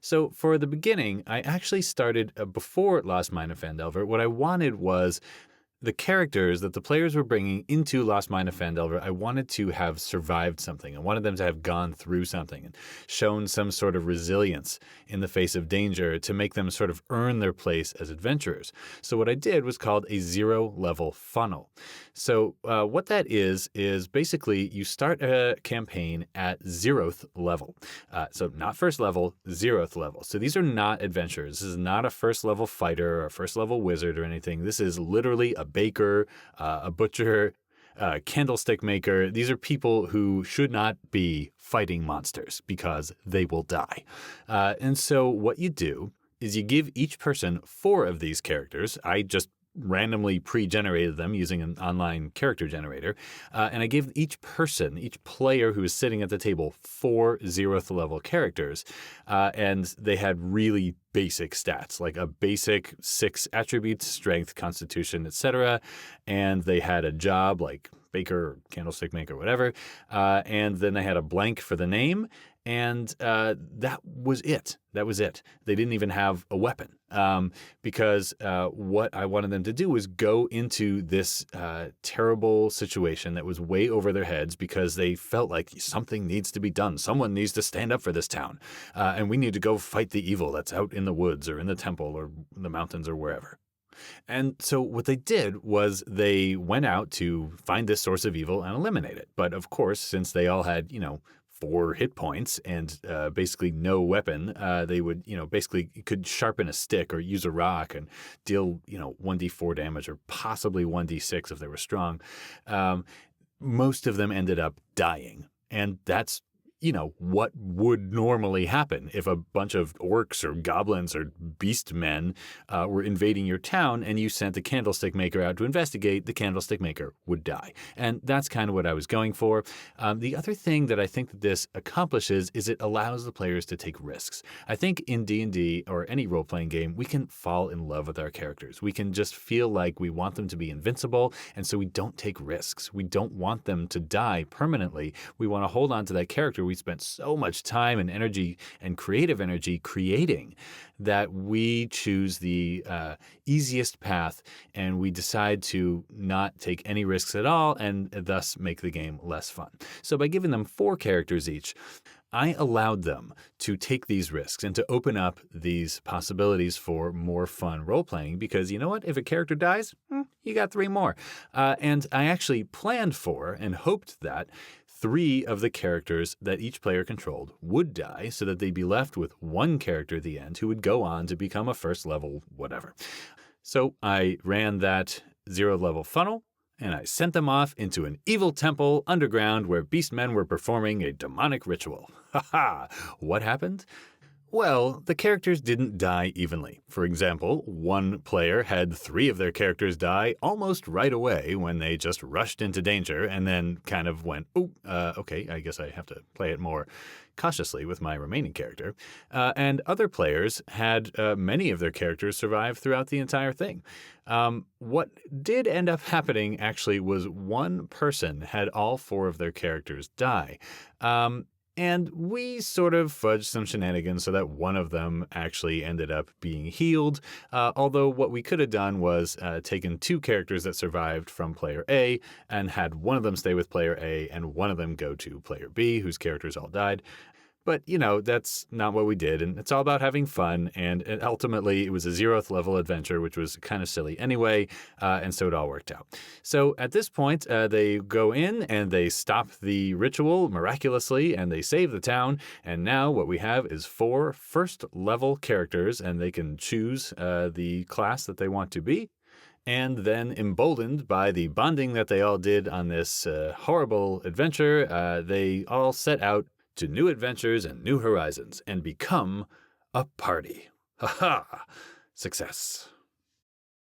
So for the beginning, I actually started before Lost Mine of Phandelver. What I wanted was the characters that the players were bringing into Lost Mine of Phandelver, I wanted to have survived something. I wanted them to have gone through something and shown some sort of resilience in the face of danger to make them sort of earn their place as adventurers. So what I did was called a 0-level funnel. So what that is basically you start a campaign at 0th level. So not first level, 0th level. So these are not adventurers. This is not a first level fighter or a first level wizard or anything. This is literally a baker, a butcher, a candlestick maker. These are people who should not be fighting monsters because they will die. And so what you do is you give each person 4 of these characters. I just randomly pre-generated them using an online character generator. And I gave each player who was sitting at the table 4 0th level characters. And they had really basic stats, like a basic 6 attributes, strength, constitution, etc. And they had a job like baker, candlestick maker, whatever. And then they had a blank for the name. And that was it. They didn't even have a weapon because what I wanted them to do was go into this terrible situation that was way over their heads because they felt like something needs to be done. Someone needs to stand up for this town. And we need to go fight the evil that's out in the woods or in the temple or the mountains or wherever. And so what they did was they went out to find this source of evil and eliminate it. But of course, since they all had, 4 hit points and basically no weapon, they would, basically could sharpen a stick or use a rock and deal, 1d4 damage or possibly 1d6 if they were strong. Most of them ended up dying. And that's what would normally happen if a bunch of orcs or goblins or beast men were invading your town and you sent a candlestick maker out to investigate. The candlestick maker would die. And that's kind of what I was going for. The other thing that I think that this accomplishes is it allows the players to take risks. I think in D&D or any role-playing game, we can fall in love with our characters. We can just feel like we want them to be invincible, and so we don't take risks. We don't want them to die permanently. We want to hold on to that character we spent so much time and energy and creative energy creating that we choose the easiest path and we decide to not take any risks at all and thus make the game less fun. So by giving them 4 characters each, I allowed them to take these risks and to open up these possibilities for more fun role-playing because you know what? If a character dies, you got 3 more. And I actually planned for and hoped that 3 of the characters that each player controlled would die so that they'd be left with 1 character at the end who would go on to become a first level whatever. So I ran that 0-level funnel and I sent them off into an evil temple underground where beastmen were performing a demonic ritual. Ha ha! What happened? Well, the characters didn't die evenly. For example, one player had 3 of their characters die almost right away when they just rushed into danger and then kind of went, okay, I guess I have to play it more cautiously with my remaining character. And other players had many of their characters survive throughout the entire thing. What did end up happening actually was one person had all 4 of their characters die. And we sort of fudged some shenanigans so that one of them actually ended up being healed. Although what we could have done was taken 2 characters that survived from player A and had one of them stay with player A and one of them go to player B, whose characters all died. But, that's not what we did, and it's all about having fun, and ultimately it was a 0th level adventure, which was kind of silly anyway, and so it all worked out. So at this point, they go in and they stop the ritual miraculously, and they save the town, and now what we have is 4 first-level characters, and they can choose the class that they want to be. And then, emboldened by the bonding that they all did on this horrible adventure, they all set out to new adventures and new horizons and become a party. Ha ha! Success.